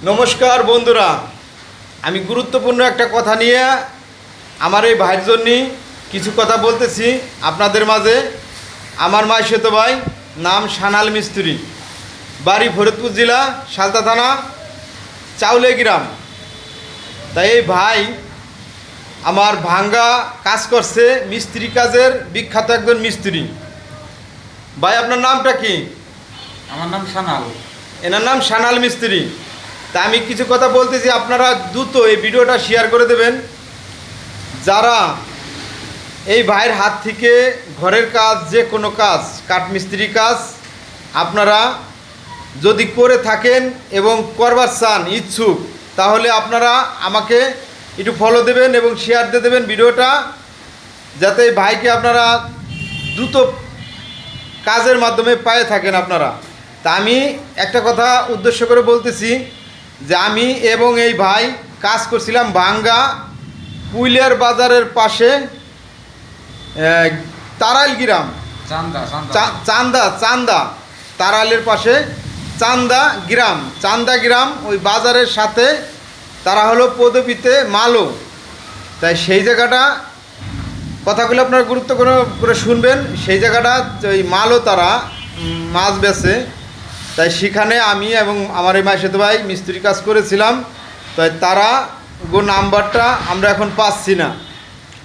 নমস্কার বন্ধুরা, আমি গুরুত্বপূর্ণ একটা কথা নিয়ে আমার এই ভাইয়ের জন্য কিছু কথা বলতেছি আপনাদের মাঝে। আমার মাইশেতো ভাই, নাম সানাল মিস্ত্রি, বাড়ি ফরিদপুর জেলা সালতা থানা চাউলে গ্রাম। তাই এই ভাই আমার ভাঙ্গা কাজ করছে, মিস্ত্রি কাজের বিখ্যাত একজন মিস্ত্রি। ভাই আপনার নামটা কি? আমার নাম সানাল। এনার নাম সানাল মিস্ত্রি। তা আমি কিছু কথা বলতেছি, আপনারা দ্রুত এই ভিডিওটা শেয়ার করে দেবেন। যারা এই ভাইয়ের হাত থেকে ঘরের কাজ, যে কোনো কাজ, কাঠমিস্ত্রি কাজ আপনারা যদি করে থাকেন এবং করবার চান, ইচ্ছুক, তাহলে আপনারা আমাকে একটু ফলো দেবেন এবং শেয়ার দিয়ে দেবেন ভিডিওটা, যাতে এই ভাইকে আপনারা দ্রুত কাজের মাধ্যমে পেয়ে থাকেন আপনারা। তা আমি একটা কথা উদ্দেশ্য করে বলতেছি যে আমি এবং এই ভাই কাজ করছিলাম ভাঙ্গা পুইলিয়ার বাজারের পাশে তারাইল গ্রাম, চান্দা তারাইলের পাশে চান্দা গ্রাম ওই বাজারের সাথে তারা হলো পদবীতে মালো। তাই সেই জায়গাটা কথাগুলো আপনারা গুরুত্ব করে শুনবেন। সেই জায়গাটা ওই মালো তারা মাছ বেচে। তাই সেখানে আমি এবং আমার এই মাইশেতো ভাই মিস্ত্রি কাজ করেছিলাম। তাই তারা নাম্বারটা আমরা এখন পাচ্ছি না।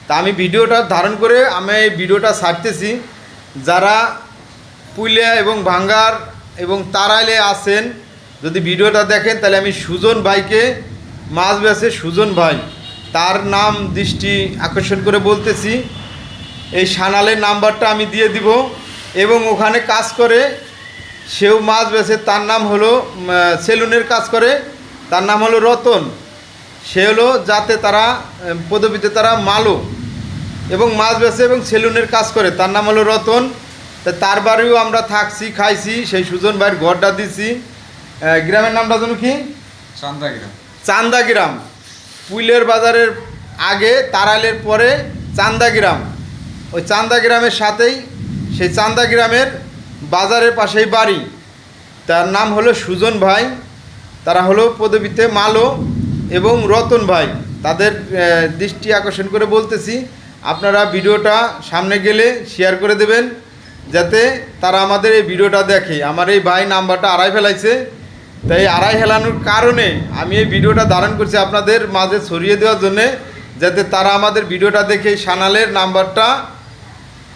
তা আমি ভিডিওটা ধারণ করে আমি এই ভিডিওটা ছাড়তেছি। যারা পুইলিয়া এবং ভাঙ্গার এবং তারাইলে আছেন, যদি ভিডিওটা দেখেন, তাহলে আমি সুজন ভাইকে, মাছ বেচে সুজন ভাই, তার নাম দৃষ্টি আকর্ষণ করে বলতেছি। এই সানালের নাম্বারটা আমি দিয়ে দিব এবং ওখানে কাজ করে, সেও মাছ বেচে, তার নাম হলো সেলুনের কাজ করে, তার নাম হলো রতন। সে হলো যাতে তারা পদবীতে তারা মালো এবং মাছ বেচে এবং সেলুনের কাজ করে, তার নাম হলো রতন। তা তার বাড়িও আমরা থাকছি, খাইছি, সেই সুজন ভাইয়ের ঘরটা দিছি। গ্রামের নামটা যেন কি? চান্দা গ্রাম। পুইলের বাজারের আগে, তারাইলের পরে চান্দা গ্রাম। ওই চান্দা গ্রামের সাথেই, সেই চান্দা গ্রামের বাজারের পাশেই বাড়ি। তার নাম হলো সুজন ভাই, তারা হলো পদবীতে মালো এবং রতন ভাই। তাদের দৃষ্টি আকর্ষণ করে বলতেছি, আপনারা ভিডিওটা সামনে গেলে শেয়ার করে দেবেন, যাতে তারা আমাদের এই ভিডিওটা দেখে। আমার এই ভাই নাম্বারটা আড়াই ফেলাইছে, তাই আড়াই ফেলানোর কারণে আমি এই ভিডিওটা ধারণ করছি আপনাদের মাঝে ছড়িয়ে দেওয়ার জন্যে, যাতে তারা আমাদের ভিডিওটা দেখে সানালের নাম্বারটা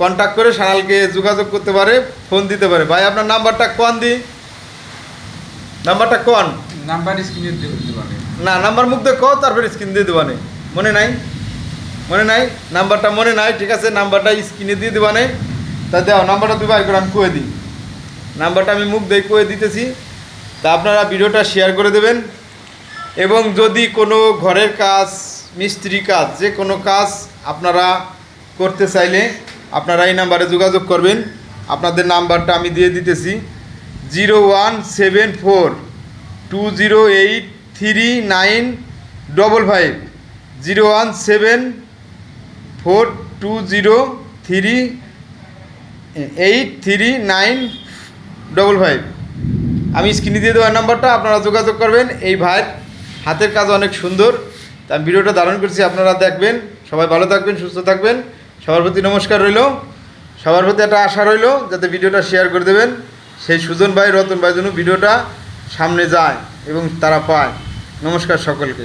কন্ট্যাক্ট করে সানালকে যোগাযোগ করতে পারে, ফোন দিতে পারে। ভাই আপনার নাম্বারটা কোন দি? নাম্বারটা কোন? নাম্বার স্ক্রিনে দিবানে না, নাম্বার মুখ দিয়ে কও, তারপরে স্ক্রিন দিয়ে দেবানে। মনে নাই? নাম্বারটা মনে নাই? ঠিক আছে, নাম্বারটা স্ক্রিনে দিয়ে দেবানে। তা দেও নাম্বারটা তুমি বাইর করে আমি কয়ে দিই। নাম্বারটা আমি মুখ দিয়ে কয়ে দিতেছি। তা আপনারা ভিডিওটা শেয়ার করে দেবেন। এবং যদি কোনো ঘরের কাজ, মিস্ত্রি কাজ, যে কোনো কাজ আপনারা করতে চাইলে আপনারা এই নাম্বারে যোগাযোগ করবেন। আপনাদের নাম্বারটা আমি দিয়ে দিতেছি, 01742083955, 01742083955। আমি স্ক্রিনে দিয়ে দেওয়ার নাম্বারটা, আপনারা যোগাযোগ করবেন। এই ভাইয়ের হাতের কাজ অনেক সুন্দর। তা আমি ভিডিওটা ধারণ করছি, আপনারা দেখবেন। সবাই ভালো থাকবেন, সুস্থ থাকবেন। সবার প্রতি নমস্কার রইল, সবার প্রতি একটা আশা রইল, যাতে ভিডিওটা শেয়ার করে দেবেন। সেই সুজন ভাই, রতন ভাই যেন ভিডিওটা সামনে যায় এবং তারা পায়। নমস্কার সকলকে।